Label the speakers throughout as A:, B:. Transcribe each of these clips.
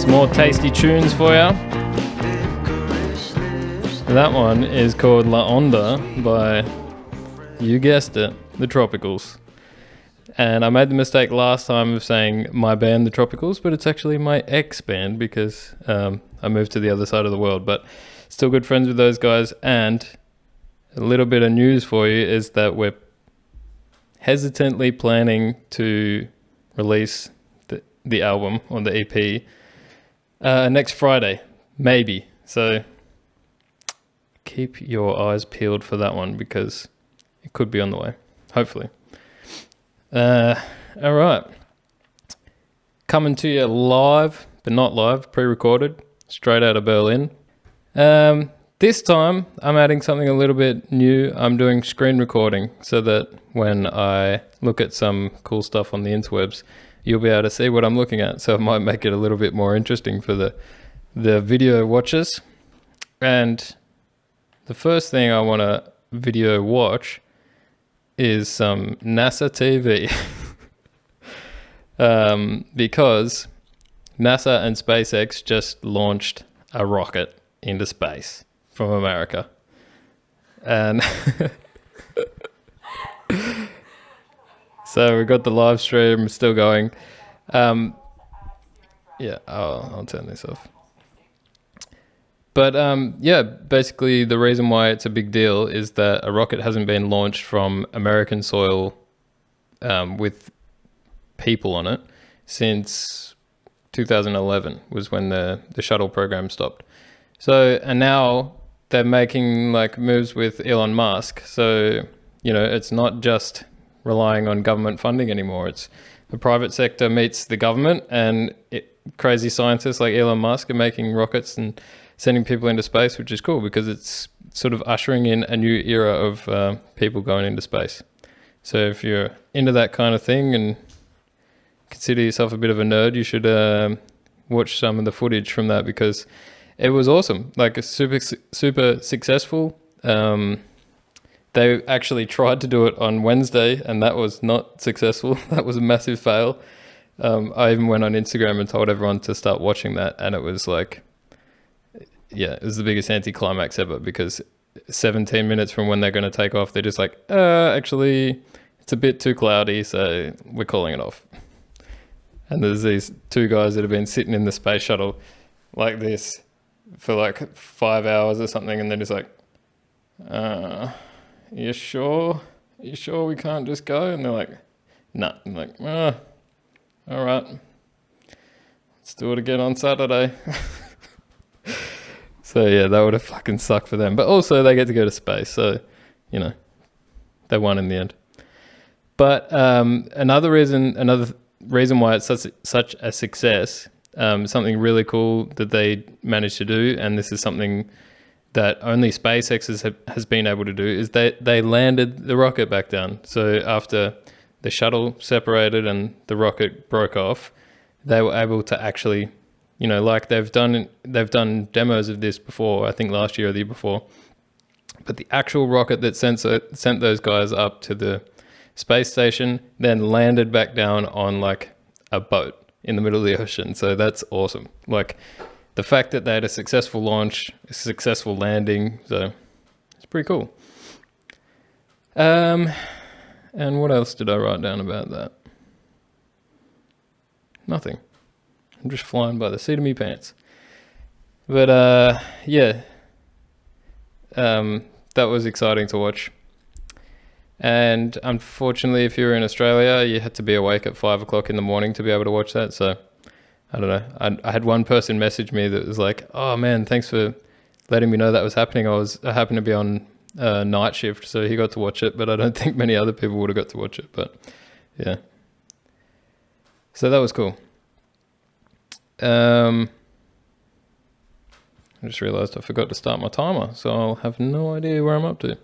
A: some more tasty tunes for you. That one is called La Onda by, you guessed it, The Tropicals. And I made the mistake last time of saying my band, The Tropicals, but it's actually my ex-band because I moved to the other side of the world. But still good friends with those guys. And a little bit of news for you is that we're hesitantly planning to release the album or the EP next Friday, maybe. So keep your eyes peeled for that one because it could be on the way, hopefully. All right. Coming to you live, but not live, pre-recorded, straight out of Berlin. This time, I'm adding something a little bit new. I'm doing screen recording so that when I look at some cool stuff on the interwebs, you'll be able to see what I'm looking at. So it might make it a little bit more interesting for the video watchers. And the first thing I want to video watch is some NASA TV. Because NASA and SpaceX just launched a rocket into space from America. And so we've got the live stream still going. Yeah, I'll turn this off. But yeah, basically the reason why it's a big deal is that a rocket hasn't been launched from American soil with people on it since 2011 was when the shuttle program stopped. So, and now they're making like moves with Elon Musk. So, you know, it's not just relying on government funding anymore. It's the private sector meets the government, and crazy scientists like Elon Musk are making rockets and sending people into space, which is cool because it's sort of ushering in a new era of people going into space. So if you're into that kind of thing and consider yourself a bit of a nerd, you should watch some of the footage from that because it was awesome. Like, it's super successful. They actually tried to do it on Wednesday and that was not successful. That was a massive fail. I even went on Instagram and told everyone to start watching that, and it was like, yeah, it was the biggest anticlimax ever because 17 minutes from when they're going to take off, they're just like, actually, it's a bit too cloudy, so we're calling it off. And there's these two guys that have been sitting in the space shuttle like this for like 5 hours or something, and they're just like, you sure? You sure we can't just go? And they're like, nah. I'm like, all right. Let's do it again on Saturday. So yeah, that would have fucking sucked for them. But also they get to go to space, so, you know, they won in the end. But another reason why it's such a success, something really cool that they managed to do, and this is something that only SpaceX has been able to do, is they landed the rocket back down. So after the shuttle separated and the rocket broke off, they were able to actually, you know, like they've done demos of this before, I think last year or the year before. But the actual rocket that sent those guys up to the space station then landed back down on like a boat in the middle of the ocean. So that's awesome. Like the fact that they had a successful launch, a successful landing, so it's pretty cool. And what else did I write down about that? Nothing. I'm just flying by the seat of me pants. But yeah, that was exciting to watch. And unfortunately, if you were in Australia, you had to be awake at 5 o'clock in the morning to be able to watch that. So I don't know. I had one person message me that was like, "Oh man, thanks for letting me know that was happening. I happened to be on night shift, so he got to watch it, but I don't think many other people would have got to watch it." But yeah, so that was cool. I just realized I forgot to start my timer, so I'll have no idea where I'm up to.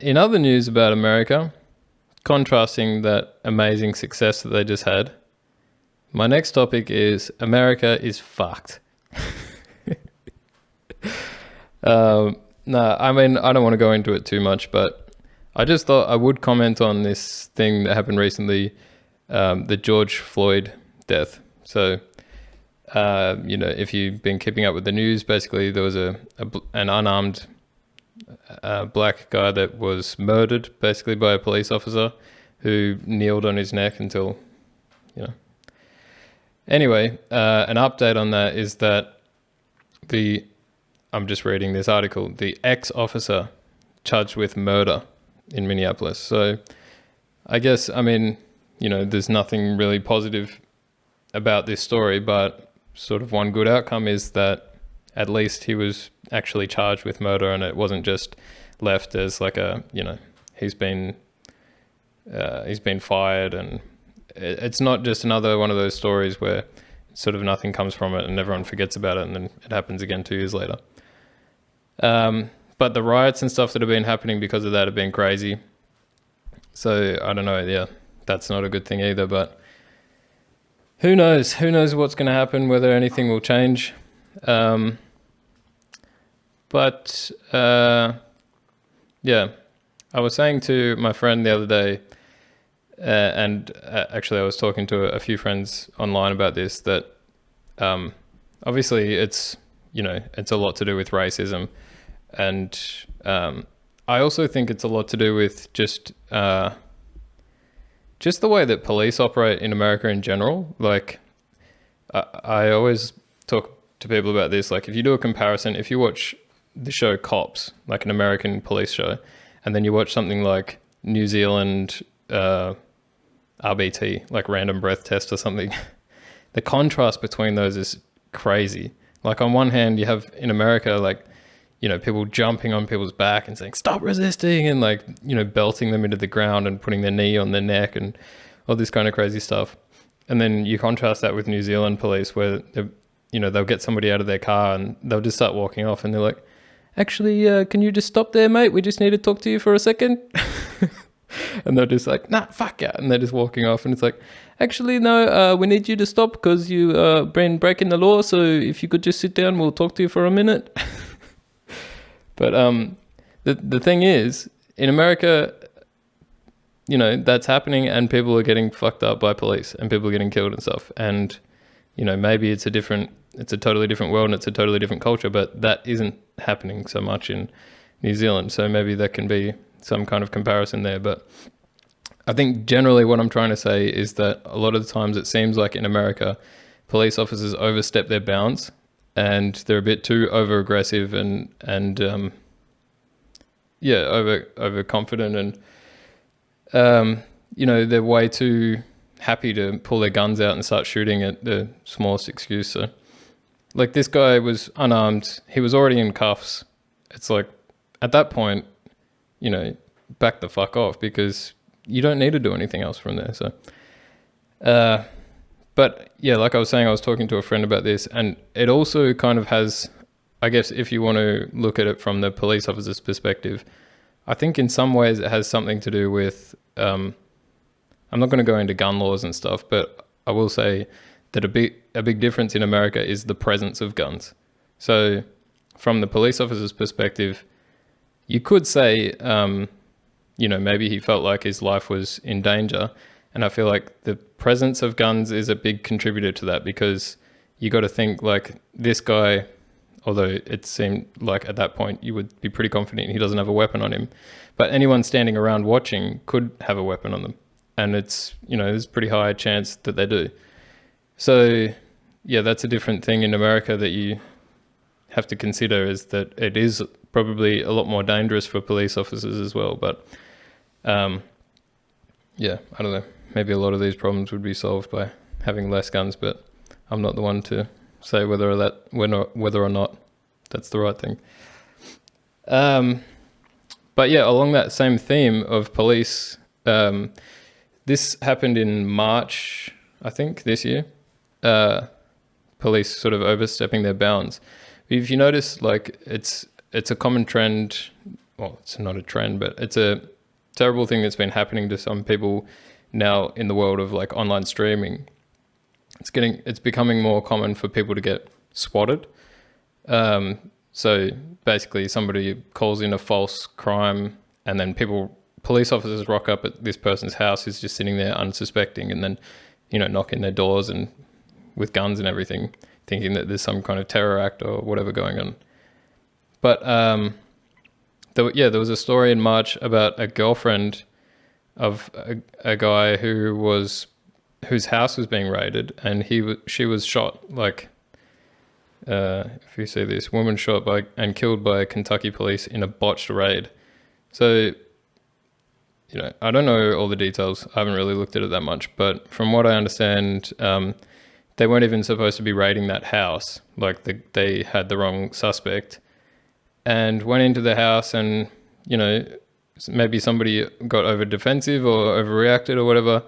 A: In other news about America, contrasting that amazing success that they just had, my next topic is America is fucked. No, I mean, I don't want to go into it too much, but I just thought I would comment on this thing that happened recently the George Floyd death. So, if you've been keeping up with the news, basically there was an unarmed black guy that was murdered basically by a police officer who kneeled on his neck until, Anyway, an update on that is that I'm just reading this article, the ex-officer charged with murder in Minneapolis. So I guess, there's nothing really positive about this story, but sort of one good outcome is that at least he was actually charged with murder, and it wasn't just left as like he's been fired, and it's not just another one of those stories where sort of nothing comes from it and everyone forgets about it and then it happens again 2 years later. But the riots and stuff that have been happening because of that have been crazy. So I don't know, yeah, that's not a good thing either, but who knows? Who knows what's going to happen, whether anything will change. Yeah, I was saying to my friend the other day, and actually I was talking to a few friends online about this, that obviously it's a lot to do with racism, and I also think it's a lot to do with just the way that police operate in America in general. Like I always talk to people about this, like if you do a comparison, if you watch the show Cops, like an American police show, and then you watch something like New Zealand RBT, like Random Breath Test or something, the contrast between those is crazy. Like on one hand, you have in America, like, people jumping on people's back and saying, stop resisting, and like, belting them into the ground and putting their knee on their neck and all this kind of crazy stuff. And then you contrast that with New Zealand police, where, they'll get somebody out of their car and they'll just start walking off and they're like, actually, can you just stop there, mate? We just need to talk to you for a second. And they're just like, nah, fuck yeah. And they're just walking off. And it's like, actually, no, we need you to stop because you been breaking the law. So if you could just sit down, we'll talk to you for a minute. But the thing is, in America, that's happening and people are getting fucked up by police and people are getting killed and stuff. And, maybe it's a totally different world and it's a totally different culture, but that isn't happening so much in New Zealand. So maybe that can be some kind of comparison there. But I think generally what I'm trying to say is that a lot of the times it seems like in America, police officers overstep their bounds and they're a bit too over aggressive and over confident, and they're way too happy to pull their guns out and start shooting at the smallest excuse. So like this guy was unarmed, he was already in cuffs. It's like at that point, back the fuck off, because you don't need to do anything else from there. So, but yeah, like I was saying, I was talking to a friend about this, and it also kind of has, I guess, if you want to look at it from the police officer's perspective, I think in some ways it has something to do with, I'm not going to go into gun laws and stuff, but I will say that a big difference in America is the presence of guns. So from the police officer's perspective, you could say, maybe he felt like his life was in danger. And I feel like the presence of guns is a big contributor to that, because you got to think like this guy, although it seemed like at that point you would be pretty confident he doesn't have a weapon on him, but anyone standing around watching could have a weapon on them. And it's, there's a pretty high chance that they do. So yeah, that's a different thing in America that you have to consider, is that it is probably a lot more dangerous for police officers as well. But I don't know, maybe a lot of these problems would be solved by having less guns, but I'm not the one to say whether or not that's the right thing. But yeah, along that same theme of police, this happened in March, I think, this year. Police sort of overstepping their bounds. If you notice, like it's a common trend. Well, it's not a trend, but it's a terrible thing that's been happening to some people now in the world of like online streaming. It's becoming more common for people to get swatted. So basically, somebody calls in a false crime, and then police officers rock up at this person's house who's just sitting there unsuspecting, and then, knock in their doors and with guns and everything, thinking that there's some kind of terror act or whatever going on. But there was a story in March about a girlfriend of a guy whose house was being raided, and she was shot. Like, if you see this, woman shot and killed by Kentucky police in a botched raid. So, I don't know all the details. I haven't really looked at it that much, but from what I understand, they weren't even supposed to be raiding that house. Like, they had the wrong suspect and went into the house, and, maybe somebody got over defensive or overreacted or whatever.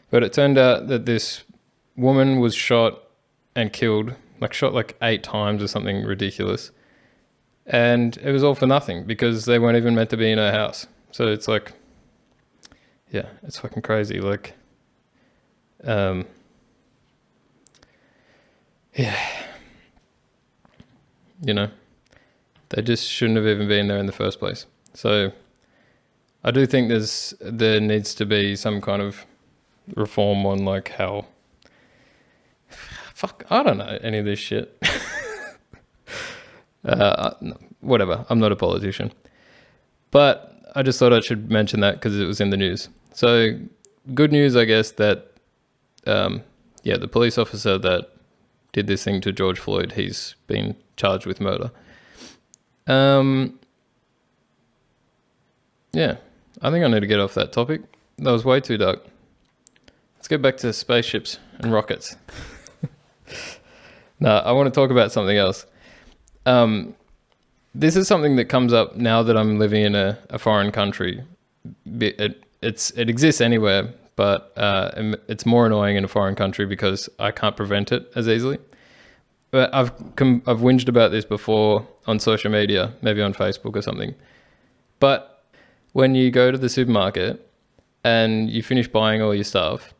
A: But it turned out that this woman was shot and killed, shot 8 times or something ridiculous. And it was all for nothing because they weren't even meant to be in her house. So it's like, yeah, it's fucking crazy. Like, yeah, they just shouldn't have even been there in the first place. So I do think there needs to be some kind of reform on how, I don't know any of this shit. Whatever, I'm not a politician. But I just thought I should mention that because it was in the news. So good news, I guess, that the police officer that did this thing to George Floyd, he's been charged with murder. Yeah, I think I need to get off that topic. That was way too dark. Let's get back to spaceships and rockets. No, I want to talk about something else. This is something that comes up now that I'm living in a foreign country. It exists anywhere, but it's more annoying in a foreign country because I can't prevent it as easily. But I've whinged about this before on social media, maybe on Facebook or something. But when you go to the supermarket and you finish buying all your stuff,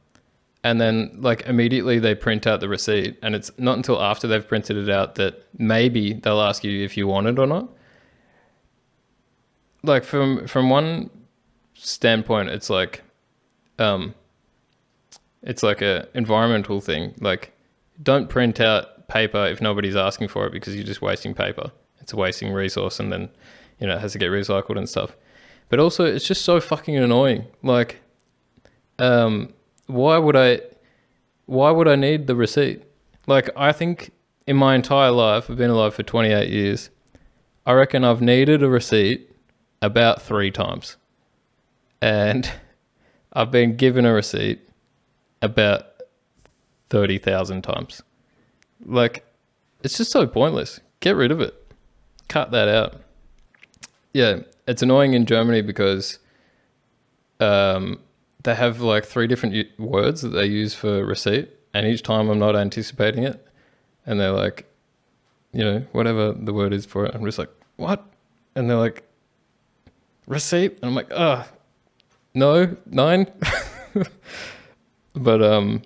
A: and then immediately they print out the receipt, and it's not until after they've printed it out that maybe they'll ask you if you want it or not. From one standpoint, it's a environmental thing. Don't print out paper if nobody's asking for it because you're just wasting paper. It's a wasting resource, and then it has to get recycled and stuff. But also, it's just so fucking annoying. Why would I need the receipt? I think in my entire life, I've been alive for 28 years, I reckon I've needed a receipt about 3 times. And I've been given a receipt about 30,000 times. It's just so pointless. Get rid of it. Cut that out. Yeah, it's annoying in Germany because they have 3 different words that they use for receipt, and each time I'm not anticipating it, and they're whatever the word is for it, I'm just like, what? And they're like, receipt? And I'm like, no, 9. But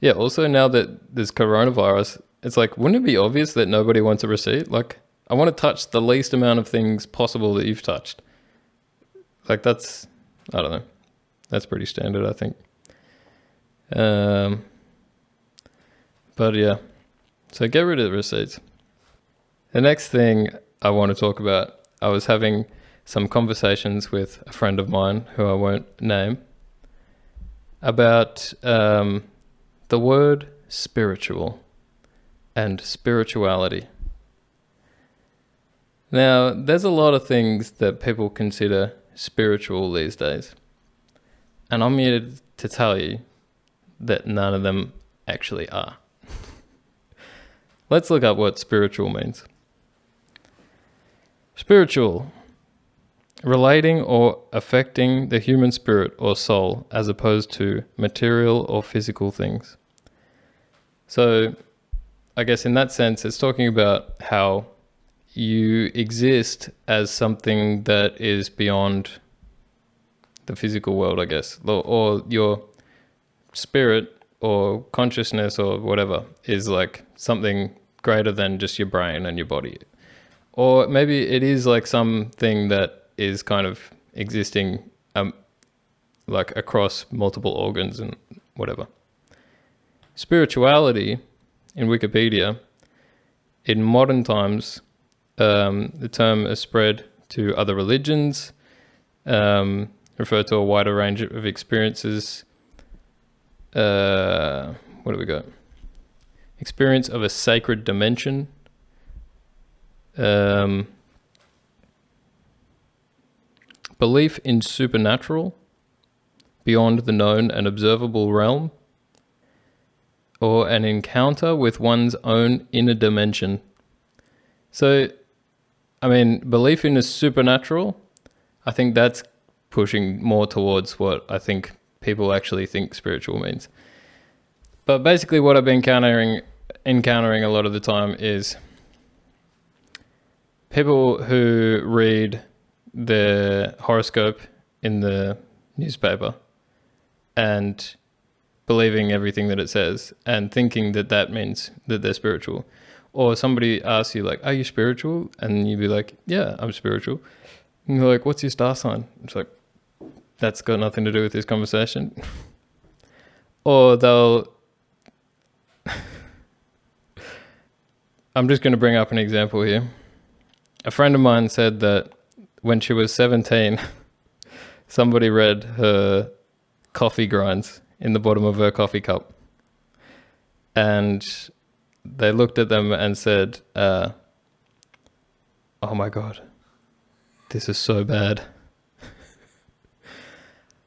A: yeah, also now that there's coronavirus, it's wouldn't it be obvious that nobody wants a receipt? I want to touch the least amount of things possible that you've touched. That's, I don't know. That's pretty standard, I think. But yeah, so get rid of the receipts. The next thing I want to talk about, I was having some conversations with a friend of mine who I won't name about the word spiritual and spirituality. Now, there's a lot of things that people consider spiritual these days. And I'm here to tell you that none of them actually are. Let's look up what spiritual means. Spiritual, relating or affecting the human spirit or soul as opposed to material or physical things. So, I guess in that sense, it's talking about how you exist as something that is beyond the physical world, I guess, or your spirit or consciousness or whatever is something greater than just your brain and your body. Or maybe it is something that is kind of existing like across multiple organs and whatever. Spirituality, in Wikipedia, in modern times, the term is spread to other religions, refer to a wider range of experiences. What do we got? Experience of a sacred dimension. Belief in supernatural, beyond the known and observable realm, or an encounter with one's own inner dimension. So, I mean, belief in the supernatural, I think that's pushing more towards what I think people actually think spiritual means. But basically what I've been encountering a lot of the time is people who read the horoscope in the newspaper and believing everything that it says and thinking that that means that they're spiritual. Or somebody asks you like, are you spiritual? And you'd be like, yeah, I'm spiritual. And you're like, what's your star sign? It's like, that's got nothing to do with this conversation. Or they'll... I'm just going to bring up an example here. A friend of mine said that when she was 17, somebody read her coffee grinds in the bottom of her coffee cup. And they looked at them and said, oh my God, this is so bad.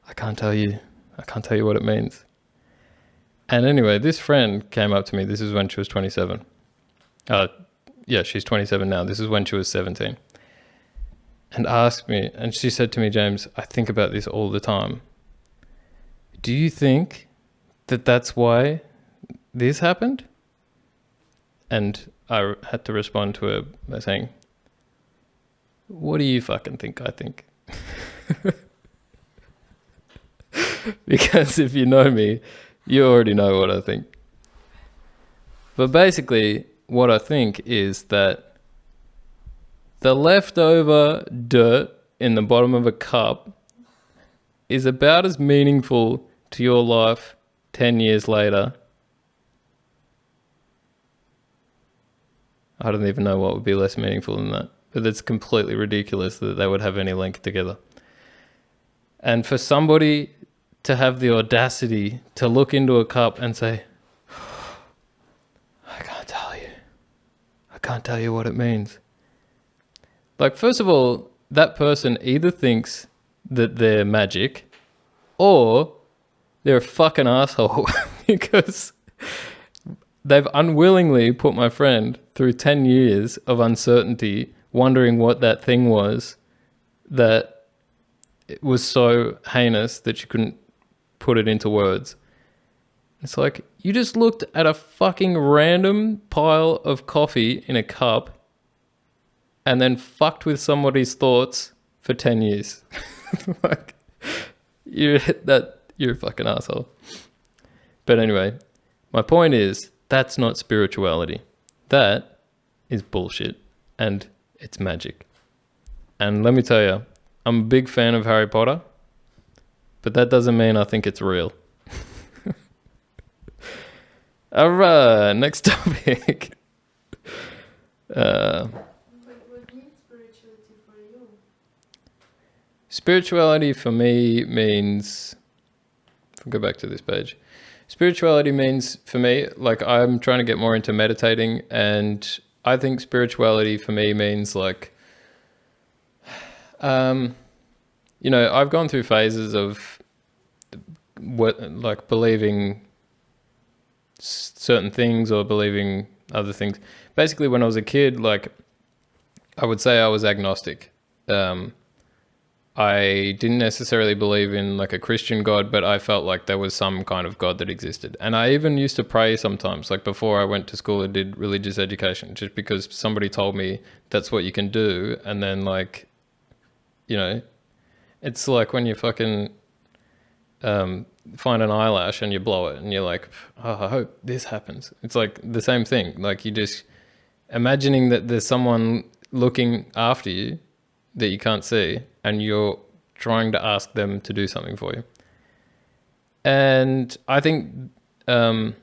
A: I can't tell you what it means. And anyway, this friend came up to me. This is when she was 27. Yeah, she's 27 now. This is when she was 17. And asked me, and she said to me, James, I think about this all the time. Do you think that that's why this happened? And I had to respond to her by saying, what do you fucking think I think? Because if you know me, you already know what I think. But basically, what I think is that the leftover dirt in the bottom of a cup is about as meaningful to your life 10 years later. I don't even know what would be less meaningful than that. But it's completely ridiculous that they would have any link together. And for somebody to have the audacity to look into a cup and say, I can't tell you what it means. Like, first of all, that person either thinks that they're magic or they're a fucking asshole because they've unwillingly put my friend through 10 years of uncertainty, wondering what that thing was that it was so heinous that she couldn't put it into words. It's like, you just looked at a fucking random pile of coffee in a cup and then fucked with somebody's thoughts for 10 years. Like, you're a fucking asshole. But anyway, my point is, that's not spirituality. That is bullshit. And it's magic. And let me tell you, I'm a big fan of Harry Potter, but that doesn't mean I think it's real. All right, next topic.
B: But what means spirituality for you?
A: Spirituality for me means... I'll go back to this page. Spirituality means, for me, like, I'm trying to get more into meditating, and I think spirituality for me means, like, you know, I've gone through phases of believing certain things or believing other things. Basically, when I was a kid, like, I would say I was agnostic. I didn't necessarily believe in like a Christian God, but I felt like there was some kind of God that existed. And I even used to pray sometimes, like before I went to school, I did religious education just because somebody told me that's what you can do. And then, like, you know, it's like when you fucking find an eyelash and you blow it and you're like, oh, I hope this happens. It's like the same thing. Like, you just imagining that there's someone looking after you that you can't see, and you're trying to ask them to do something for you. And I think, so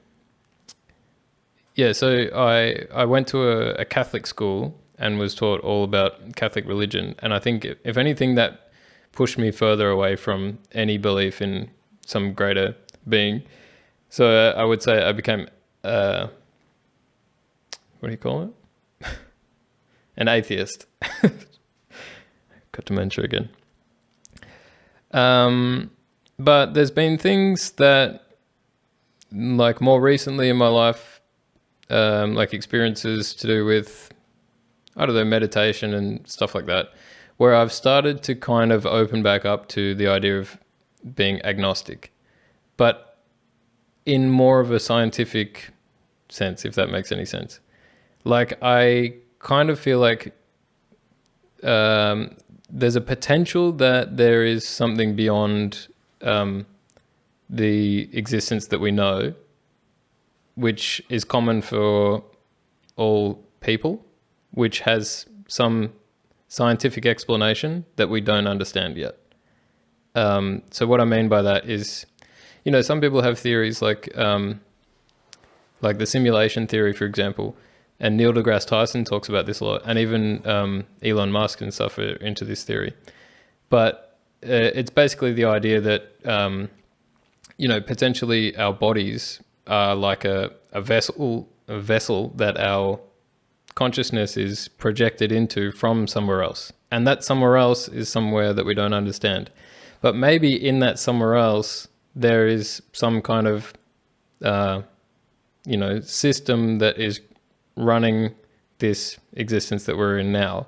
A: I went to a Catholic school and was taught all about Catholic religion. And I think if anything, that pushed me further away from any belief in some greater being. So I would say I became, what do you call it? An atheist. Got dementia again. But there's been things that, like more recently in my life, like experiences to do with, I don't know, meditation and stuff like that, where I've started to kind of open back up to the idea of being agnostic, but in more of a scientific sense, if that makes any sense. Like, I kind of feel like there's a potential that there is something beyond the existence that we know, which is common for all people, which has some scientific explanation that we don't understand yet. So what I mean by that is, you know, some people have theories like the simulation theory, for example, and Neil deGrasse Tyson talks about this a lot, and even Elon Musk and stuff are into this theory. But it's basically the idea that, you know, potentially our bodies are like a vessel that our consciousness is projected into from somewhere else. And that somewhere else is somewhere that we don't understand. But maybe in that somewhere else, there is some kind of, you know, system that is running this existence that we're in now.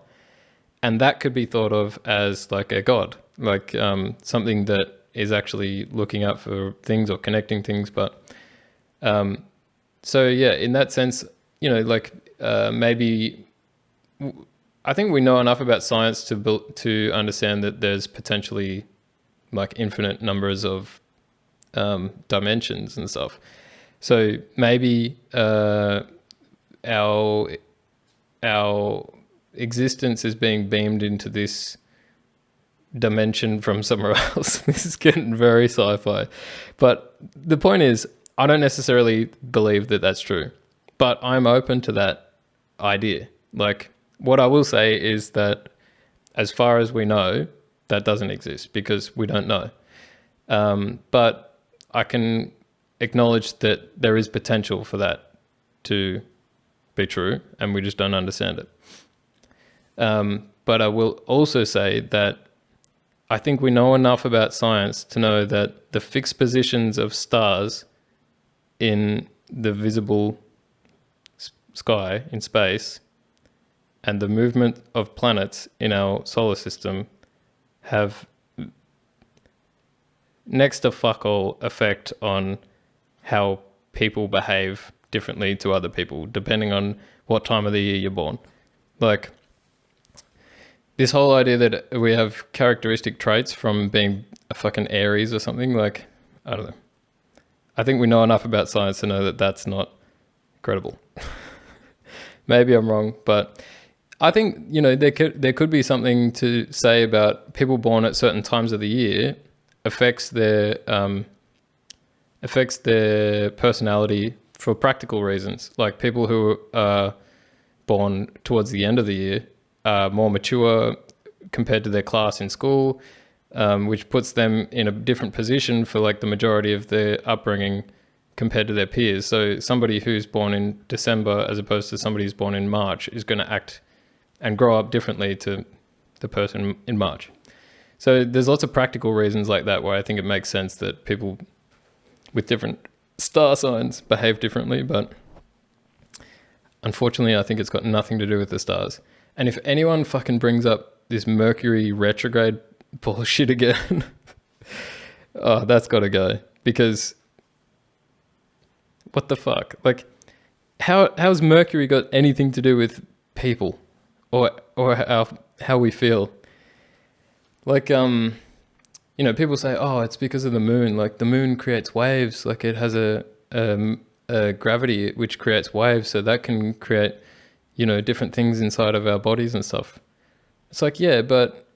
A: And that could be thought of as like a god, like something that is actually looking out for things or connecting things. But so yeah, in that sense, you know, like maybe I think we know enough about science to understand that there's potentially like infinite numbers of dimensions and stuff. So maybe our existence is being beamed into this dimension from somewhere else. This is getting very sci-fi. But the point is, I don't necessarily believe that that's true, but I'm open to that idea. Like, what I will say is that as far as we know, that doesn't exist because we don't know. But I can acknowledge that there is potential for that to be true, and we just don't understand it. But I will also say that I think we know enough about science to know that the fixed positions of stars in the visible sky in space and the movement of planets in our solar system have next to fuck all effect on how people behave differently to other people, depending on what time of the year you're born. Like, this whole idea that we have characteristic traits from being a fucking Aries or something, like, I don't know. I think we know enough about science to know that that's not credible. Maybe I'm wrong, but I think, you know, there could be something to say about people born at certain times of the year affects their personality for practical reasons. Like, people who are born towards the end of the year are more mature compared to their class in school, which puts them in a different position for like the majority of their upbringing compared to their peers. So somebody who's born in December as opposed to somebody who's born in March is going to act and grow up differently to the person in March. So there's lots of practical reasons like that where I think it makes sense that people with different star signs behave differently, but unfortunately I think it's got nothing to do with the stars. And if anyone fucking brings up this Mercury retrograde bullshit again, oh, that's got to go. Because what the fuck? Like, how's Mercury got anything to do with people or how we feel? Like, you know, people say, oh, it's because of the moon. Like, the moon creates waves. Like, it has a gravity which creates waves, so that can create, you know, different things inside of our bodies and stuff. It's like, yeah, but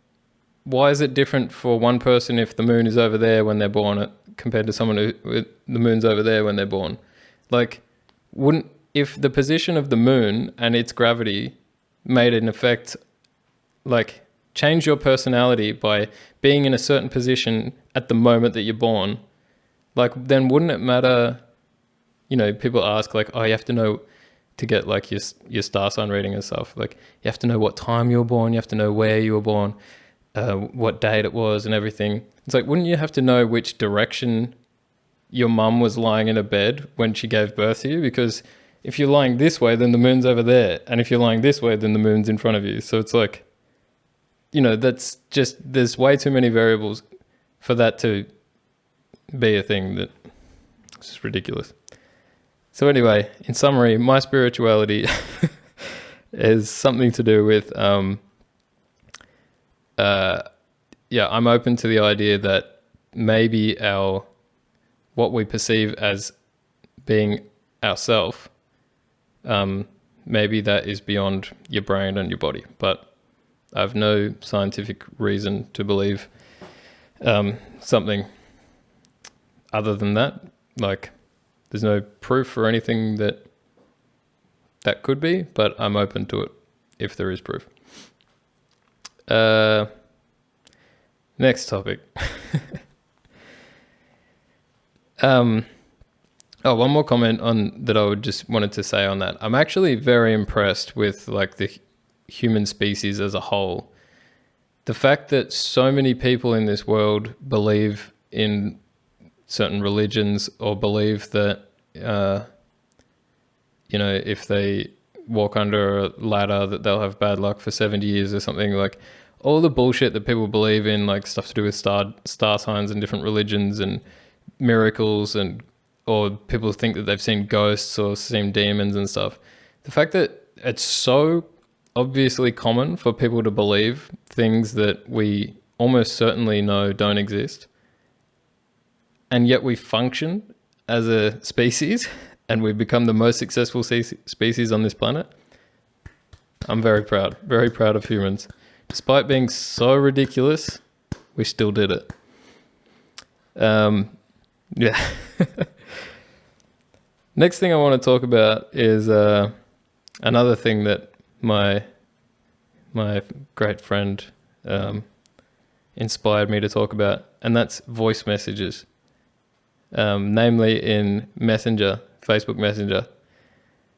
A: why is it different for one person if the moon is over there when they're born compared to someone the moon's over there when they're born? Like, wouldn't, if the position of the moon and its gravity made an effect, like change your personality by being in a certain position at the moment that you're born, like then wouldn't it matter? You know, people ask like, oh, you have to know to get like your star sign reading and stuff. Like you have to know what time you were born, you have to know where you were born, what date it was and everything. It's like, wouldn't you have to know which direction your mum was lying in a bed when she gave birth to you? Because if you're lying this way, then the moon's over there. And if you're lying this way, then the moon's in front of you. So it's like, you know, that's just, there's way too many variables for that to be a thing. That it's just ridiculous. So anyway, in summary, my spirituality is something to do with, I'm open to the idea that maybe what we perceive as being ourself, maybe that is beyond your brain and your body. But I have no scientific reason to believe something other than that. Like, there's no proof or anything that could be, but I'm open to it if there is proof. Next topic. One more comment on that I would just wanted to say on that. I'm actually very impressed with like the human species as a whole. The fact that so many people in this world believe in certain religions or believe that, if they walk under a ladder that they'll have bad luck for 70 years or something, like all the bullshit that people believe in, like stuff to do with star signs and different religions and miracles, or people think that they've seen ghosts or seen demons and stuff. The fact that it's so obviously common for people to believe things that we almost certainly know don't exist, and yet we function as a species and we've become the most successful species on this planet. I'm very proud of humans. Despite being so ridiculous, we still did it. Yeah. Next thing I want to talk about is another thing that my great friend inspired me to talk about, and that's voice messages, namely in Messenger, Facebook Messenger.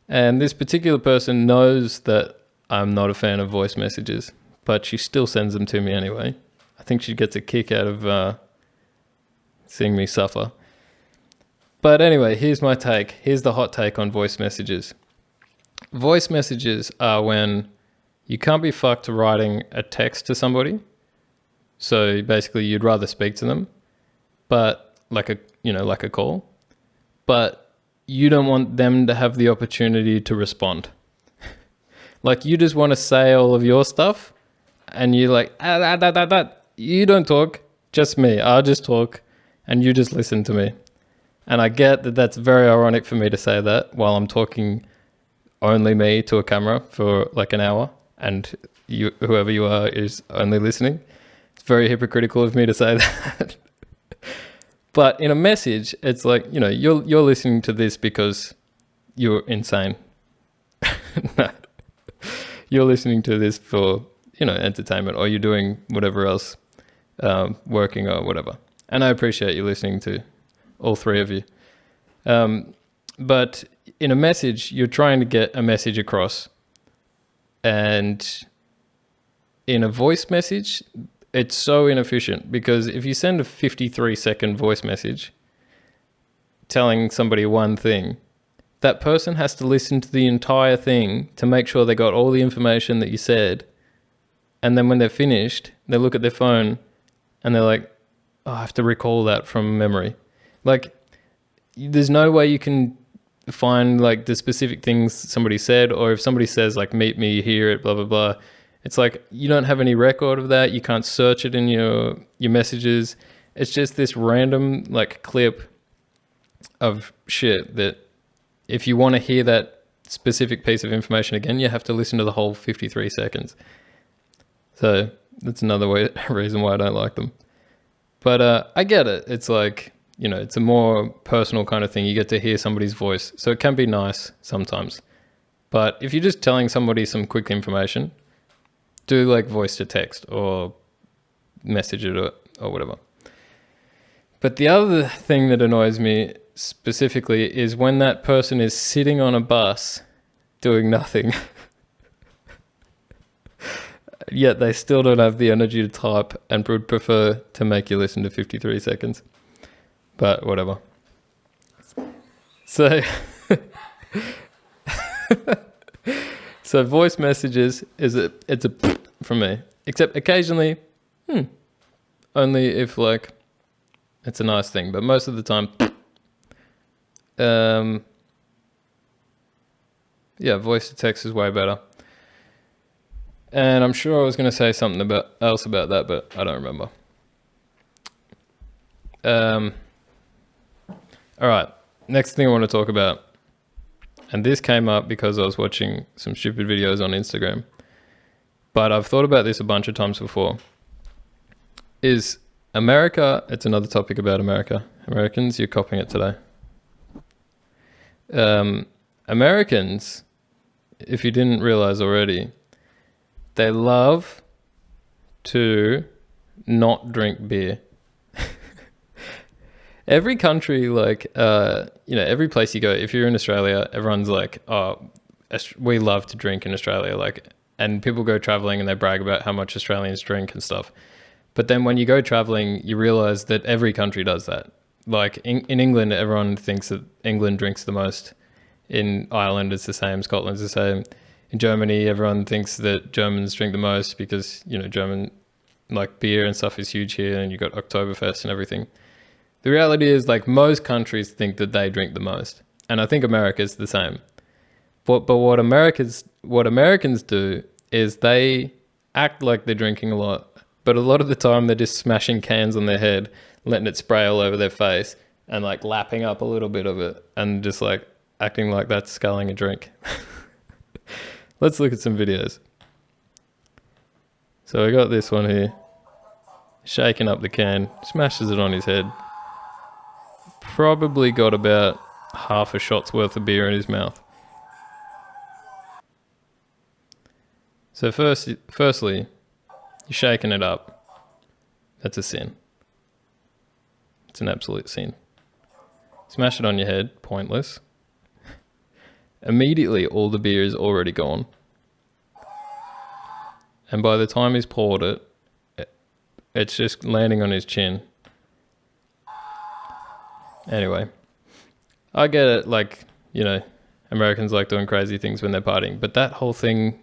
A: And this particular person knows that I'm not a fan of voice messages, but she still sends them to me anyway. I think she gets a kick out of seeing me suffer. But anyway, here's my take. Here's the hot take on voice messages. Voice messages are when you can't be fucked writing a text to somebody. So basically you'd rather speak to them, but like a call, but you don't want them to have the opportunity to respond. Like you just want to say all of your stuff and you're like, you don't talk, just me. I'll just talk and you just listen to me. And I get that that's very ironic for me to say that while I'm talking only me to a camera for like an hour and you, whoever you are, is only listening. It's very hypocritical of me to say that. But in a message, it's like, you're listening to this because you're insane. No. You're listening to this for, entertainment, or you're doing whatever else, working or whatever. And I appreciate you listening to all three of you. But in a message, you're trying to get a message across. And in a voice message, it's so inefficient, because if you send a 53-second voice message telling somebody one thing, that person has to listen to the entire thing to make sure they got all the information that you said. And then when they're finished, they look at their phone and they're like, oh, I have to recall that from memory. Like, there's no way you can find like the specific things somebody said, or if somebody says like, meet me here at blah, blah, blah. It's like, you don't have any record of that. You can't search it in your messages. It's just this random like clip of shit that if you want to hear that specific piece of information again, you have to listen to the whole 53 seconds. So That's another reason why I don't like them. But I get it. It's like, you know, it's a more personal kind of thing. You get to hear somebody's voice. So it can be nice sometimes. But if you're just telling somebody some quick information, do like voice to text or message it or whatever. But the other thing that annoys me specifically is when that person is sitting on a bus doing nothing, yet they still don't have the energy to type and would prefer to make you listen to 53 seconds. But whatever. So, so voice messages it's a from me. Except occasionally, only if like it's a nice thing. But most of the time, yeah, voice to text is way better. And I'm sure I was going to say something else about that, but I don't remember. All right, next thing I want to talk about, and this came up because I was watching some stupid videos on Instagram, but I've thought about this a bunch of times before, is America. It's another topic about America. Americans, you're copying it today. Americans, if you didn't realize already, they love to not drink beer. Every country, like, every place you go, if you're in Australia, everyone's like, oh, we love to drink in Australia. Like, and people go traveling and they brag about how much Australians drink and stuff. But then when you go traveling, you realize that every country does that. Like in England, everyone thinks that England drinks the most. In Ireland, it's the same. Scotland's the same. In Germany, everyone thinks that Germans drink the most because, German, like, beer and stuff is huge here, and you've got Oktoberfest and everything. The reality is, like, most countries think that they drink the most. And I think America's the same. But what Americans do is they act like they're drinking a lot, but a lot of the time they're just smashing cans on their head, letting it spray all over their face, and, like, lapping up a little bit of it, and just, like, acting like that's sculling a drink. Let's look at some videos. So I got this one here. Shaking up the can, smashes it on his head. Probably got about half a shot's worth of beer in his mouth. So firstly, you're shaking it up. That's a sin. It's an absolute sin. Smash it on your head, pointless. Immediately, all the beer is already gone. And by the time he's poured it, it's just landing on his chin. Anyway, I get it, like, Americans like doing crazy things when they're partying, but that whole thing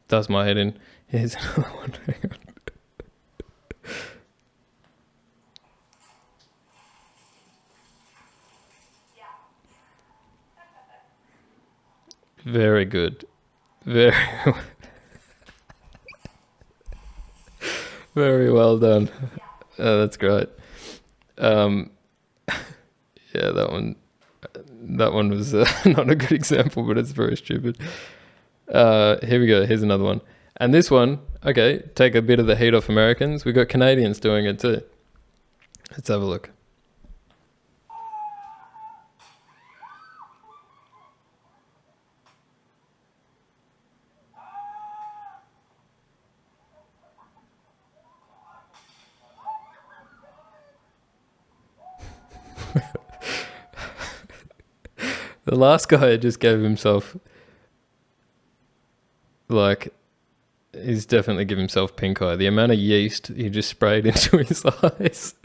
A: does my head in. Here's another one. Hang on. Very good. Very very well done. That's great. Yeah, that one was not a good example, but it's very stupid. Here we go. Here's another one. And this one, okay, take a bit of the heat off Americans. We got Canadians doing it too. Let's have a look. The last guy just gave himself, like, he's definitely given himself pink eye. The amount of yeast he just sprayed into his eyes.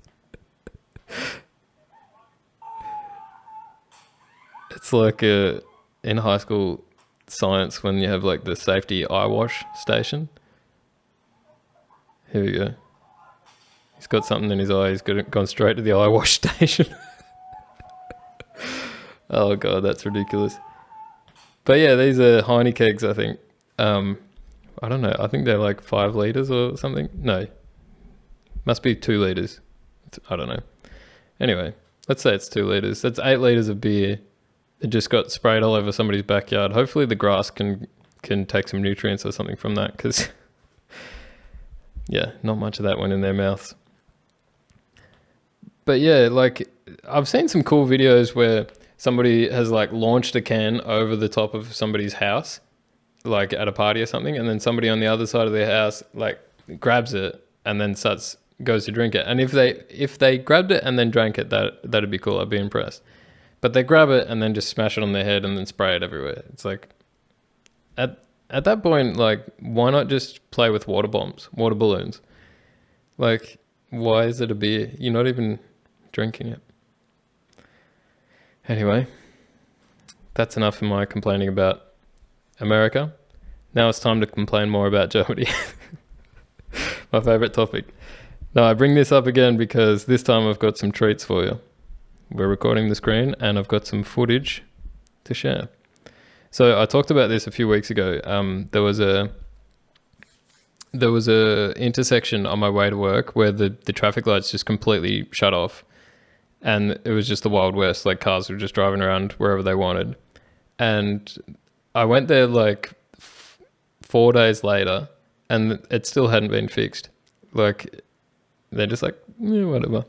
A: It's like in high school science when you have like the safety eye wash station. Here we go. He's got something in his eye. He's gone straight to the eye wash station. Oh god, that's ridiculous. But yeah, these are Heine kegs, I think. I don't know. I think they're like 5 liters or something. No, must be 2 liters. I don't know. Anyway, let's say it's 2 liters. That's 8 liters of beer. It just got sprayed all over somebody's backyard. Hopefully the grass can take some nutrients or something from that, because yeah, not much of that went in their mouths. But yeah, like I've seen some cool videos where somebody has like launched a can over the top of somebody's house, like at a party or something, and then somebody on the other side of their house like grabs it and then goes to drink it. And if they grabbed it and then drank it, that'd be cool. I'd be impressed. But they grab it and then just smash it on their head and then spray it everywhere. It's like at that point, like, why not just play with water balloons? Like, why is it a beer? You're not even drinking it. Anyway, that's enough of my complaining about America. Now it's time to complain more about Germany. My favorite topic. Now I bring this up again because this time I've got some treats for you. We're recording the screen and I've got some footage to share. So I talked about this a few weeks ago. There was a intersection on my way to work where the traffic lights just completely shut off, and it was just the Wild West. Like cars were just driving around wherever they wanted. And I went there like 4 days later, and it still hadn't been fixed. Like they're just like, yeah, whatever.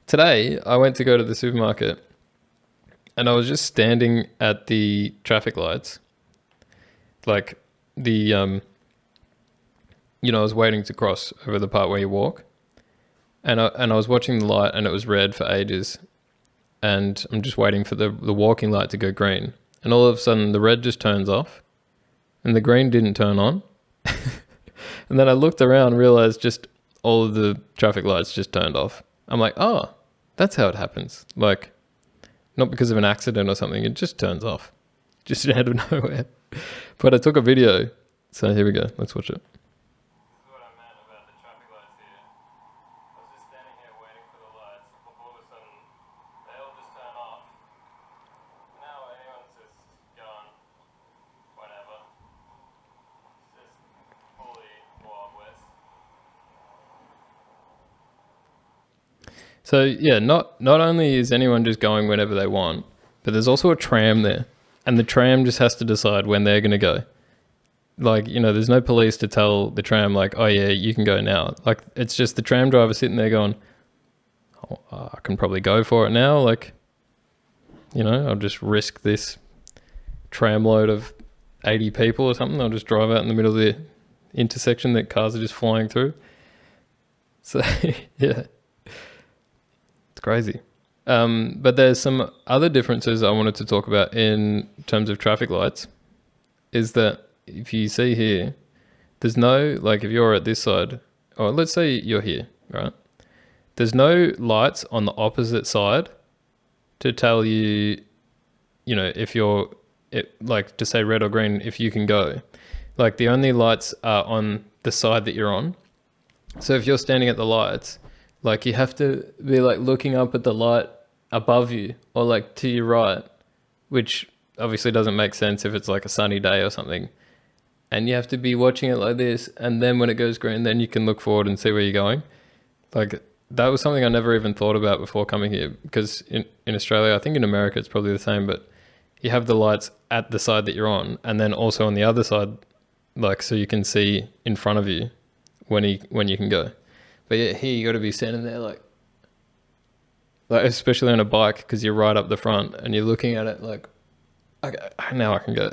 A: Today I went to go to the supermarket. And I was just standing at the traffic lights, like I was waiting to cross over the part where you walk, and I was watching the light, and it was red for ages, and I'm just waiting for the walking light to go green, and all of a sudden the red just turns off, and the green didn't turn on, and then I looked around and realized just all of the traffic lights just turned off. I'm like, oh, that's how it happens, like. Not because of an accident or something, it just turns off. Just out of nowhere. But I took a video, so here we go, let's watch it. This is what I meant about the traffic lights here. I was just standing here waiting for the lights, all of a sudden, they all just turn off. Now anyone's just gone, whatever. It's just fully Wild West. So yeah, not only is anyone just going whenever they want, but there's also a tram there, and the tram just has to decide when they're going to go. Like, there's no police to tell the tram like, oh yeah, you can go now. Like, it's just the tram driver sitting there going, oh, I can probably go for it now. Like, I'll just risk this tram load of 80 people or something. I'll just drive out in the middle of the intersection that cars are just flying through. So yeah. Crazy. But there's some other differences I wanted to talk about in terms of traffic lights, is that if you see here, there's no, like if you're at this side, or let's say you're here, right? There's no lights on the opposite side to tell you, if you're, like to say red or green, if you can go. Like the only lights are on the side that you're on. So if you're standing at the lights, like you have to be like looking up at the light above you or like to your right, which obviously doesn't make sense if it's like a sunny day or something. And you have to be watching it like this, and then when it goes green, then you can look forward and see where you're going. Like that was something I never even thought about before coming here, because in Australia, I think in America it's probably the same, but you have the lights at the side that you're on, and then also on the other side, like so you can see in front of you when you can go. But yeah, here you got to be standing there like especially on a bike, because you're right up the front and you're looking at it like, okay, now I can go.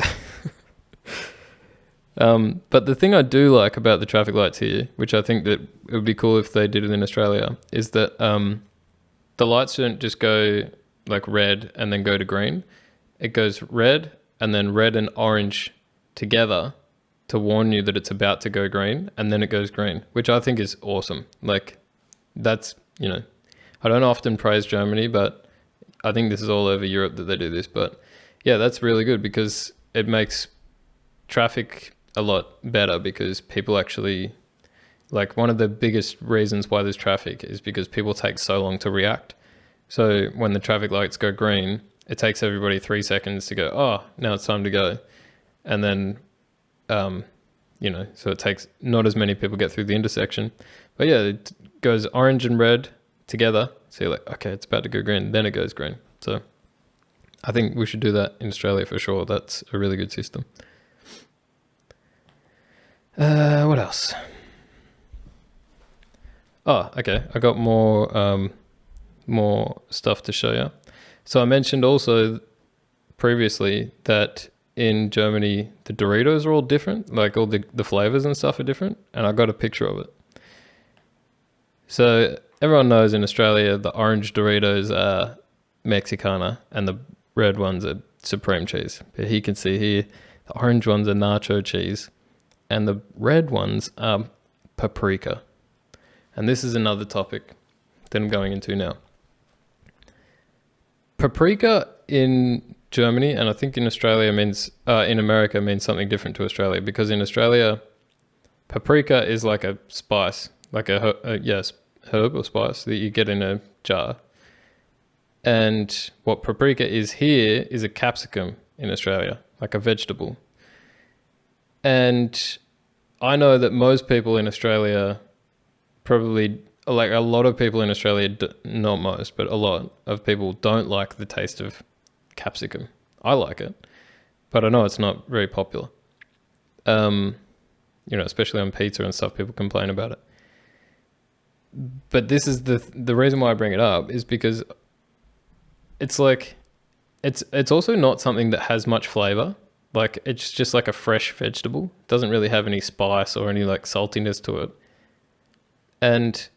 A: But the thing I do like about the traffic lights here, which I think that it would be cool if they did it in Australia, is that the lights don't just go like red and then go to green. It goes red and then red and orange together to warn you that it's about to go green, and then it goes green, which I think is awesome. Like that's, I don't often praise Germany, but I think this is all over Europe that they do this. But yeah, that's really good because it makes traffic a lot better, because people actually, like one of the biggest reasons why there's traffic is because people take so long to react. So when the traffic lights go green, it takes everybody 3 seconds to go, oh, now it's time to go. And then so it takes not as many people get through the intersection. But yeah, it goes orange and red together. So you're like, okay, it's about to go green. Then it goes green. So I think we should do that in Australia for sure. That's a really good system. What else? Oh, okay. I got more stuff to show you. So I mentioned also previously that in Germany the Doritos are all different, like all the flavors and stuff are different, and I got a picture of it. So everyone knows in Australia the orange Doritos are Mexicana and the red ones are supreme cheese. But you can see here the orange ones are nacho cheese and the red ones are paprika. And this is another topic that I'm going into now. Paprika in Germany, and I think in Australia means, in America means something different to Australia, because in Australia, paprika is like a spice, like yes, herb or spice that you get in a jar. And what paprika is here is a capsicum in Australia, like a vegetable. And I know that most people in Australia probably, like a lot of people in Australia, not most, but a lot of people don't like the taste of capsicum. I like it, but I know it's not very popular. Especially on pizza and stuff, people complain about it. But this is the reason why I bring it up is because it's like, it's also not something that has much flavor. Like it's just like a fresh vegetable. It doesn't really have any spice or any like saltiness to it. And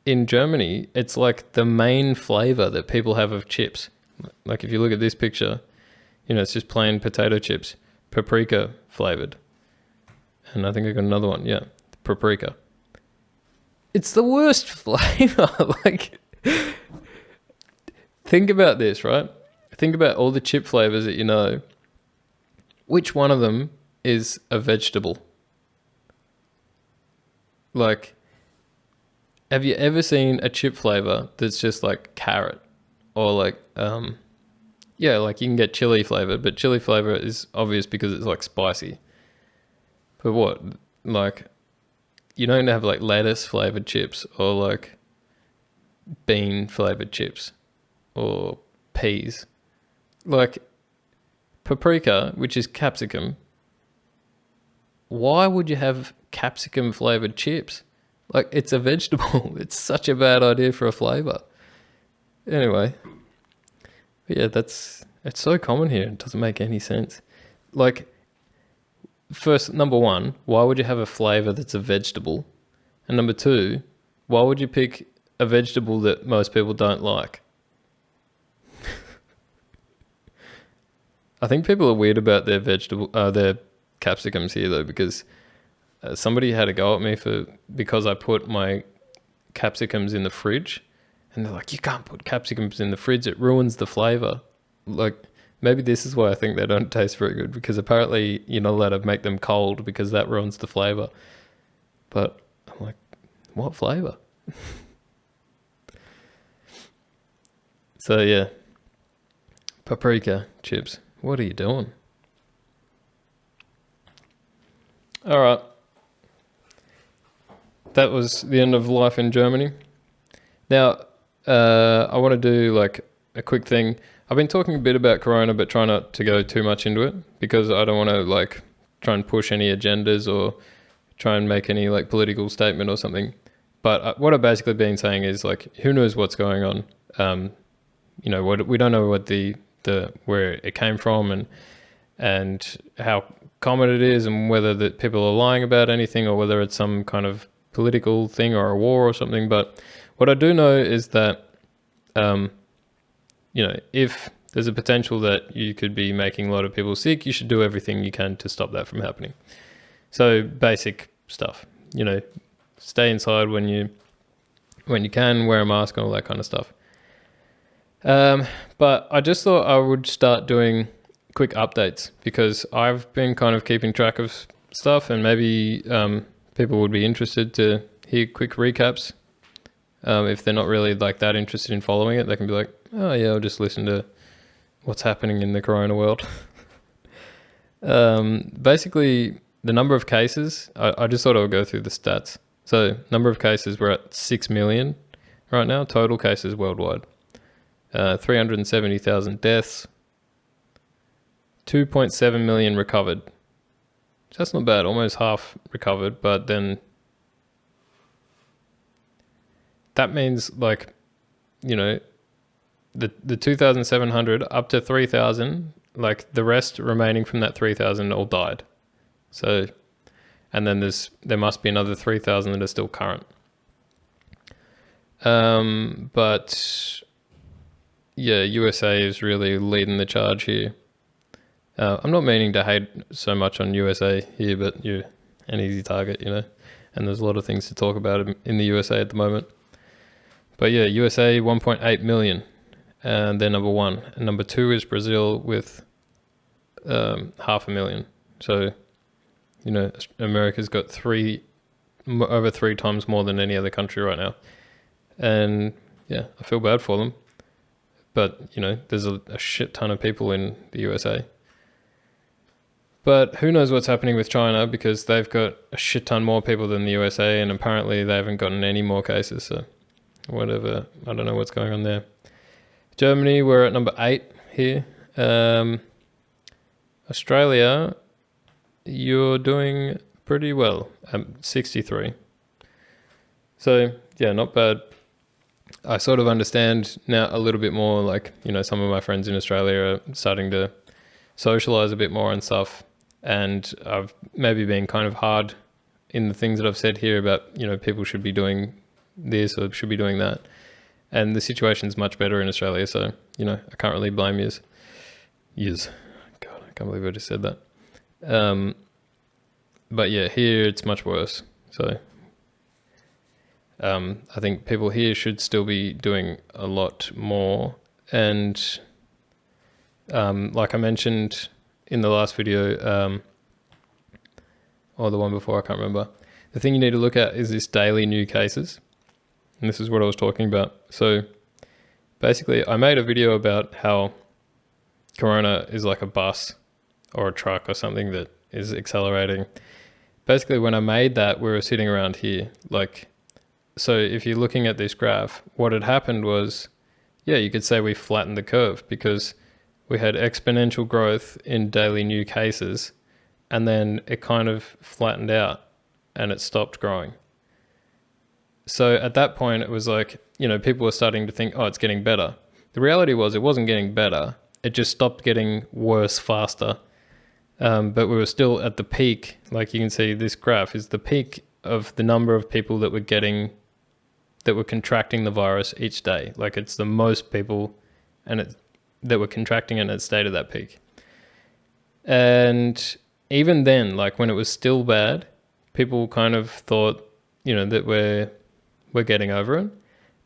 A: in Germany, it's like the main flavor that people have of chips. Like if you look at this picture, it's just plain potato chips, paprika flavored. And I think I got another one. Yeah, paprika. It's the worst flavor. Like, think about this, right? Think about all the chip flavors that you know. Which one of them is a vegetable? Like, have you ever seen a chip flavor that's just like carrot or like, like you can get chili flavor, but chili flavor is obvious because it's like spicy. But what, like, you don't have like lettuce flavored chips or like bean flavored chips or peas. Like paprika, which is capsicum. Why would you have capsicum flavored chips? Like, it's a vegetable. It's such a bad idea for a flavor. Anyway, yeah, it's so common here. It doesn't make any sense. Like, first, number one, why would you have a flavor that's a vegetable? And number two, why would you pick a vegetable that most people don't like? I think people are weird about their capsicums here though, because somebody had a go at me because I put my capsicums in the fridge, and they're like, you can't put capsicums in the fridge, it ruins the flavor. Like, maybe this is why I think they don't taste very good, because apparently you're not allowed to make them cold because that ruins the flavor. But I'm like, what flavor? So yeah, paprika chips. What are you doing? All right. That was the end of life in Germany. Now, I want to do like a quick thing. I've been talking a bit about Corona, but try not to go too much into it, because I don't want to like try and push any agendas or try and make any like political statement or something. But what I've basically been saying is like, who knows what's going on? We don't know what where it came from and how common it is, and whether that people are lying about anything, or whether it's some kind of political thing or a war or something. But what I do know is that, if there's a potential that you could be making a lot of people sick, you should do everything you can to stop that from happening. So basic stuff, stay inside when you can, wear a mask and all that kind of stuff. But I just thought I would start doing quick updates, because I've been kind of keeping track of stuff, and maybe people would be interested to hear quick recaps. If they're not really like that interested in following it, they can be like, oh yeah, I'll just listen to what's happening in the Corona world. Basically, the number of cases, I just thought I would go through the stats. So number of cases, we're at 6 million right now, total cases worldwide. 370,000 deaths, 2.7 million recovered. So that's not bad, almost half recovered, but then that means like, the 2,700 up to 3,000, like the rest remaining from that 3,000 all died. So, and then there must be another 3,000 that are still current. But yeah, USA is really leading the charge here. I'm not meaning to hate so much on USA here, but you're an easy target, and there's a lot of things to talk about in the USA at the moment. But yeah, USA 1.8 million, and they're number one. And number two is Brazil with 500,000. So, America's got over three times more than any other country right now. And yeah, I feel bad for them. But, there's a shit ton of people in the USA. But who knows what's happening with China, because they've got a shit ton more people than the USA, and apparently they haven't gotten any more cases. So whatever, I don't know what's going on there. Germany, we're at number 8 here. Australia, you're doing pretty well, 63. So yeah, not bad. I sort of understand now a little bit more, like, some of my friends in Australia are starting to socialize a bit more and stuff. And I've maybe been kind of hard in the things that I've said here about, people should be doing this or should be doing that. And the situation's much better in Australia. So, I can't really blame yous. God, I can't believe I just said that. But yeah, here it's much worse. So I think people here should still be doing a lot more. And like I mentioned in the last video, or the one before, I can't remember. The thing you need to look at is this daily new cases. And this is what I was talking about. So basically, I made a video about how Corona is like a bus or a truck or something that is accelerating. Basically, when I made that, we were sitting around here. So if you're looking at this graph, what had happened was, yeah, you could say we flattened the curve, because we had exponential growth in daily new cases, and then it kind of flattened out and it stopped growing. So at that point, it was like, people were starting to think, oh, it's getting better. The reality was it wasn't getting better. It just stopped getting worse faster. But we were still at the peak. Like you can see, this graph is the peak of the number of people that were contracting the virus each day. Like it's the most people that were contracting it, and it stayed at that peak. And even then, like when it was still bad, people kind of thought, that we're getting over it.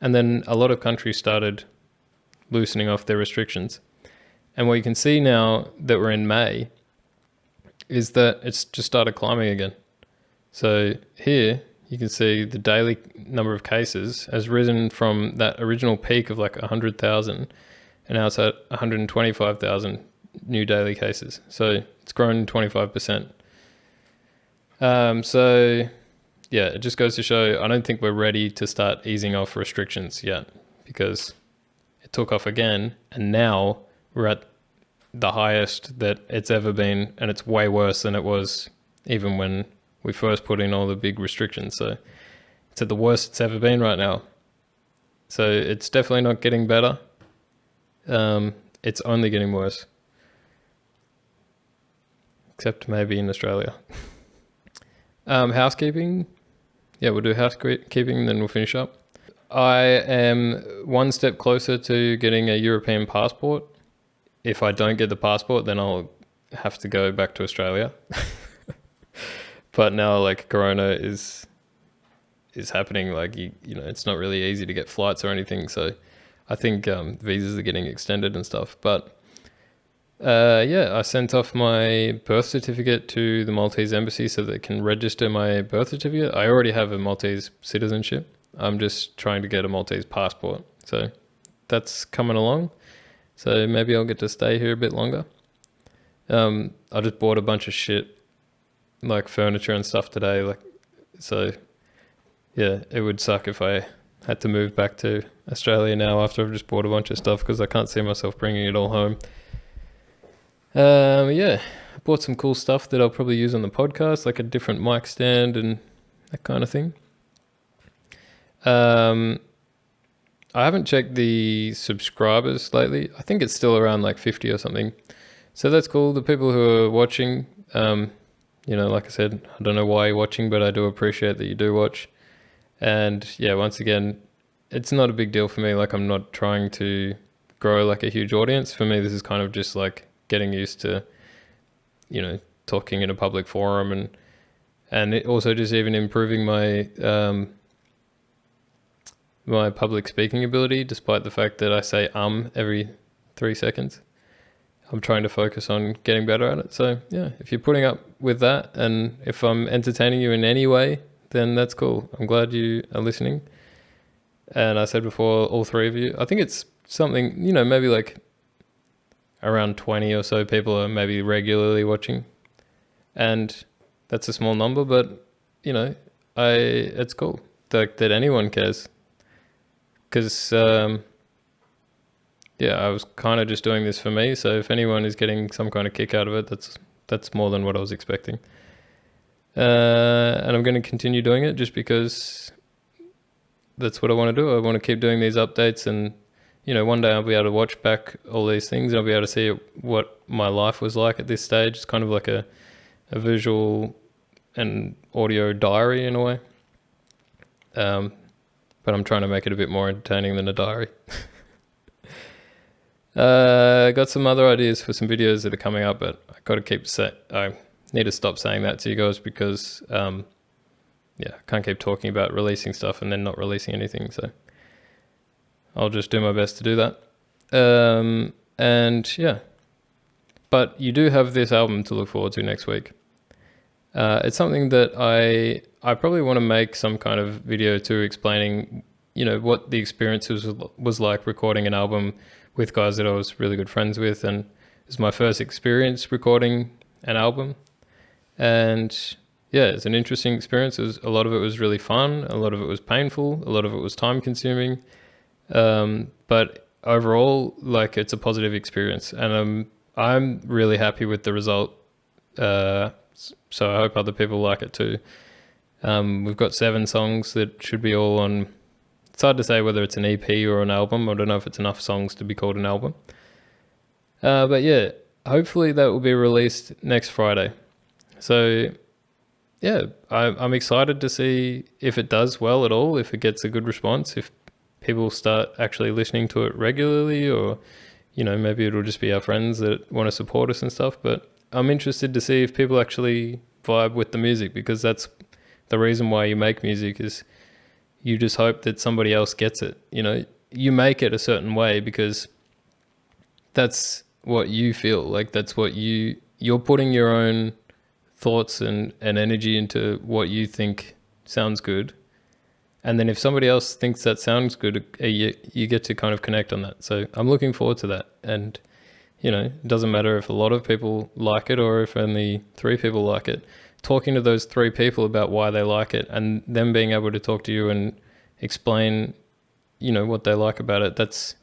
A: And then a lot of countries started loosening off their restrictions. And what you can see now that we're in May is that it's just started climbing again. So here you can see the daily number of cases has risen from that original peak of like 100,000, and now it's at 125,000 new daily cases. So it's grown 25%. So yeah, it just goes to show, I don't think we're ready to start easing off restrictions yet, because it took off again, and now we're at the highest that it's ever been, and it's way worse than it was even when we first put in all the big restrictions. So it's at the worst it's ever been right now. So it's definitely not getting better. It's only getting worse. Except maybe in Australia. Housekeeping. Yeah, we'll do housekeeping, then we'll finish up. I am one step closer to getting a European passport. If I don't get the passport, then I'll have to go back to Australia. But now, like, Corona is happening. Like, it's not really easy to get flights or anything. So I think visas are getting extended and stuff. But yeah, I sent off my birth certificate to the Maltese embassy so they can register my birth certificate. I already have a Maltese citizenship. I'm just trying to get a Maltese passport. So that's coming along. So maybe I'll get to stay here a bit longer. I just bought a bunch of shit, like furniture and stuff today. So yeah, it would suck if I had to move back to Australia now after I've just bought a bunch of stuff, because I can't see myself bringing it all home. Yeah, I bought some cool stuff that I'll probably use on the podcast, like a different mic stand and that kind of thing. I haven't checked the subscribers lately. I think it's still around like 50 or something. So that's cool. The people who are watching, like I said, I don't know why you're watching, but I do appreciate that you do watch. And yeah, once again, it's not a big deal for me. Like, I'm not trying to grow like a huge audience. For me, this is kind of just like getting used to, talking in a public forum, and it also just even improving my my public speaking ability, despite the fact that I say every 3 seconds. I'm trying to focus on getting better at it. So yeah, if you're putting up with that, and if I'm entertaining you in any way, then that's cool. I'm glad you are listening. And I said before, all three of you, I think it's something, maybe like around 20 or so people are maybe regularly watching. And that's a small number, but it's cool that anyone cares. Because, I was kind of just doing this for me. So if anyone is getting some kind of kick out of it, that's more than what I was expecting. And I'm going to continue doing it just because that's what I want to do. I want to keep doing these updates, and one day I'll be able to watch back all these things, and I'll be able to see what my life was like at this stage. It's kind of like a visual and audio diary in a way. But I'm trying to make it a bit more entertaining than a diary. Got some other ideas for some videos that are coming up, but I need to stop saying that to you guys because, I can't keep talking about releasing stuff and then not releasing anything. So I'll just do my best to do that. But you do have this album to look forward to next week. It's something that I probably want to make some kind of video too, explaining, what the experience was like recording an album with guys that I was really good friends with. And it's my first experience recording an album. And yeah, it's an interesting experience. A lot of it was really fun. A lot of it was painful. A lot of it was time consuming. But overall, like, it's a positive experience. And I'm really happy with the result. So I hope other people like it too. We've got 7 songs that should be all on. It's hard to say whether it's an EP or an album. I don't know if it's enough songs to be called an album. But yeah, hopefully that will be released next Friday. So yeah, I'm excited to see if it does well at all, if it gets a good response, if people start actually listening to it regularly, or, maybe it'll just be our friends that want to support us and stuff. But I'm interested to see if people actually vibe with the music, because that's the reason why you make music, is you just hope that somebody else gets it. You make it a certain way because that's what you feel like. That's what you're putting your own thoughts and energy into what you think sounds good. And then if somebody else thinks that sounds good, you get to kind of connect on that. So I'm looking forward to that. And it doesn't matter if a lot of people like it or if only 3 people like it. Talking to those 3 people about why they like it, and them being able to talk to you and explain, what they like about it. It's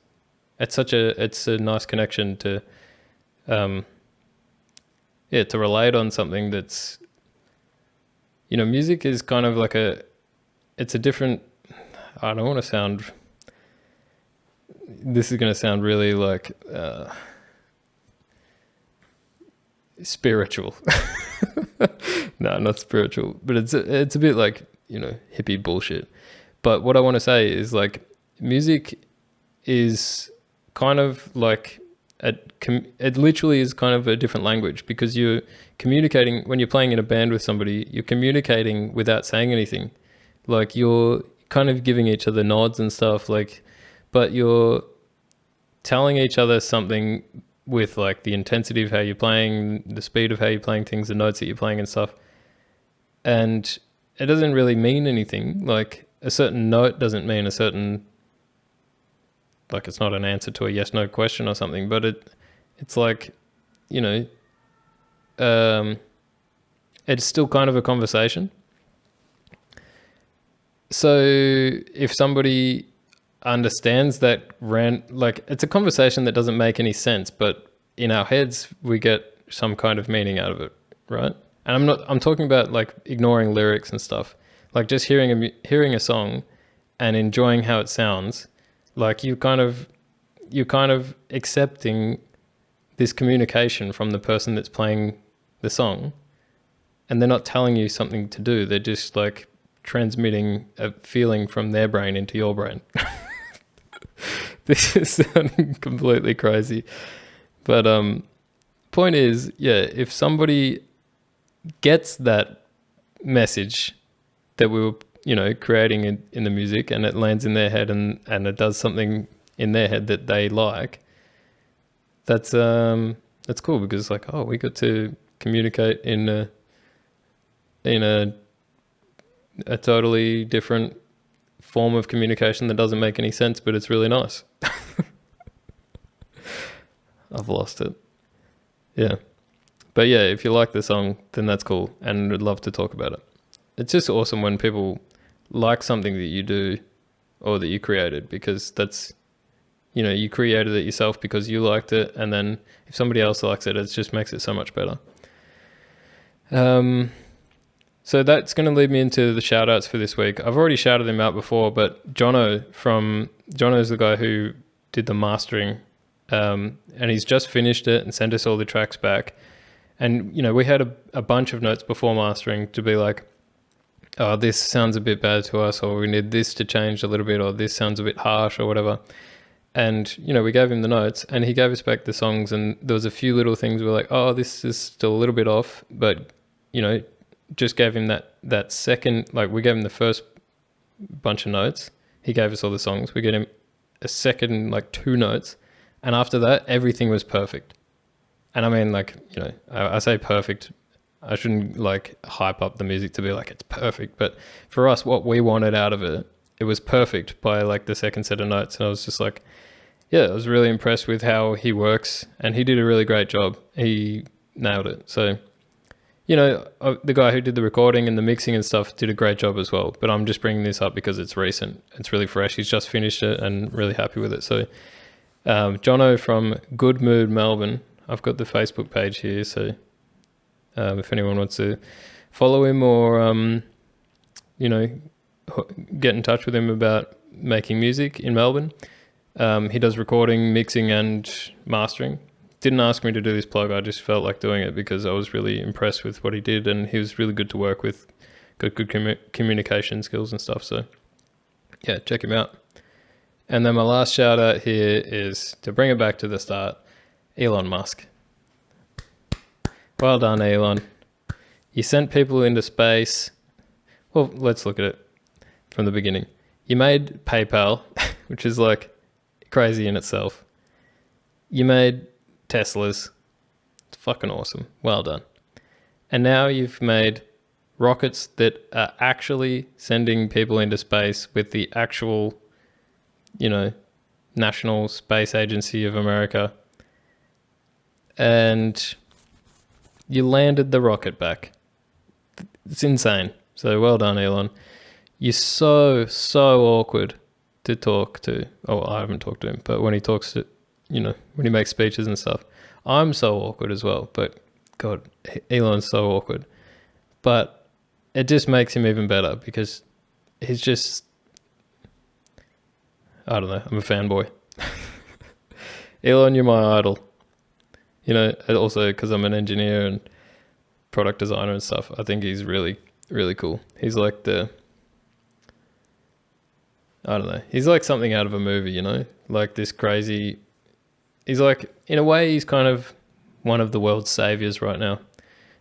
A: a nice connection to, to relate on something that's, music is kind of like it's a different, I don't want to sound, this is going to sound really like, spiritual. No, not spiritual, but it's a bit like, hippie bullshit. But what I want to say is, like, music is kind of like it literally is kind of a different language, because you're communicating when you're playing in a band with somebody. You're communicating without saying anything. Like, you're kind of giving each other nods and stuff, like, but you're telling each other something with, like, the intensity of how you're playing, the speed of how you're playing things, the notes that you're playing and stuff. And it doesn't really mean anything. Like, a certain note doesn't mean a certain, like, it's not an answer to a yes/no question or something, but it's like, it's still kind of a conversation. So if somebody understands that like, it's a conversation that doesn't make any sense, but in our heads we get some kind of meaning out of it, right? And I'm talking about, like, ignoring lyrics and stuff, like just hearing a song and enjoying how it sounds. Like you're kind of accepting this communication from the person that's playing the song, and they're not telling you something to do. They're just like transmitting a feeling from their brain into your brain. This is sounding completely crazy. But point is, yeah, if somebody gets that message that we were, creating in the music, and it lands in their head and it does something in their head that they like, that's cool, because it's like, oh, we got to communicate in a totally different form of communication that doesn't make any sense, but it's really nice. I've lost it. Yeah. But yeah, if you like the song, then that's cool, and I'd love to talk about it. It's just awesome when people like something that you do or that you created, because that's, you created it yourself because you liked it, and then if somebody else likes it, it just makes it so much better. So that's going to lead me into the shout outs for this week. I've already shouted him out before, but Jono's the guy who did the mastering, and he's just finished it and sent us all the tracks back. And, we had a bunch of notes before mastering to be like, oh, this sounds a bit bad to us, or we need this to change a little bit, or this sounds a bit harsh or whatever. And, we gave him the notes, and he gave us back the songs, and there was a few little things we were like, oh, this is still a little bit off, but, just gave him that second, like we gave him the first bunch of notes. He gave us all the songs. We gave him a second, like 2 notes. And after that, everything was perfect. And I mean, like, I say perfect. I shouldn't like hype up the music to be like, it's perfect. But for us, what we wanted out of it, it was perfect by like the second set of notes. And I was just like, yeah, I was really impressed with how he works. And he did a really great job. He nailed it. So, the guy who did the recording and the mixing and stuff did a great job as well. But I'm just bringing this up because it's recent. It's really fresh. He's just finished it and really happy with it. So Jono from Good Mood Melbourne. I've got the Facebook page here. So if anyone wants to follow him or, get in touch with him about making music in Melbourne. He does recording, mixing and mastering. Didn't ask me to do this plug. I just felt like doing it because I was really impressed with what he did, and he was really good to work with, good communication skills and stuff. So yeah, check him out. And then my last shout out here is to bring it back to the start, Elon Musk. Well done, Elon. You sent people into space. Well, let's look at it from the beginning. You made PayPal, which is like crazy in itself. You made Teslas. It's fucking awesome. Well done. And now you've made rockets that are actually sending people into space with the actual, National Space Agency of America. And you landed the rocket back. It's insane. So well done, Elon. You're so awkward to talk to. Oh, I haven't talked to him, but when he talks to, when he makes speeches and stuff, I'm so awkward as well. But God, Elon's so awkward. But it just makes him even better because he's just, I don't know, I'm a fanboy. Elon, you're my idol. Also because I'm an engineer and product designer and stuff, I think he's really, really cool. He's like I don't know, he's like something out of a movie, like this crazy, he's like, in a way, he's kind of one of the world's saviors right now.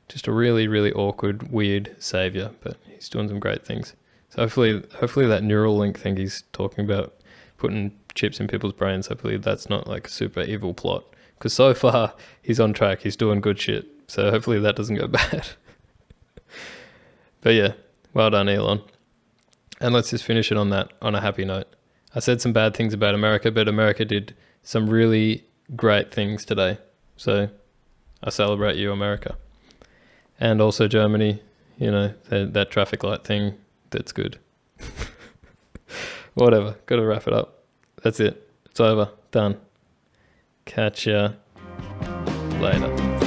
A: Just a really, really awkward, weird savior, but he's doing some great things. So hopefully that neural link thing he's talking about, putting chips in people's brains, hopefully that's not like a super evil plot. Because so far, he's on track. He's doing good shit. So hopefully that doesn't go bad. But yeah, well done, Elon. And let's just finish it on a happy note. I said some bad things about America, but America did some really great things today. So I celebrate you, America. And also Germany, that traffic light thing, that's good. Whatever, got to wrap it up. That's it. It's over. Done. Catch ya later.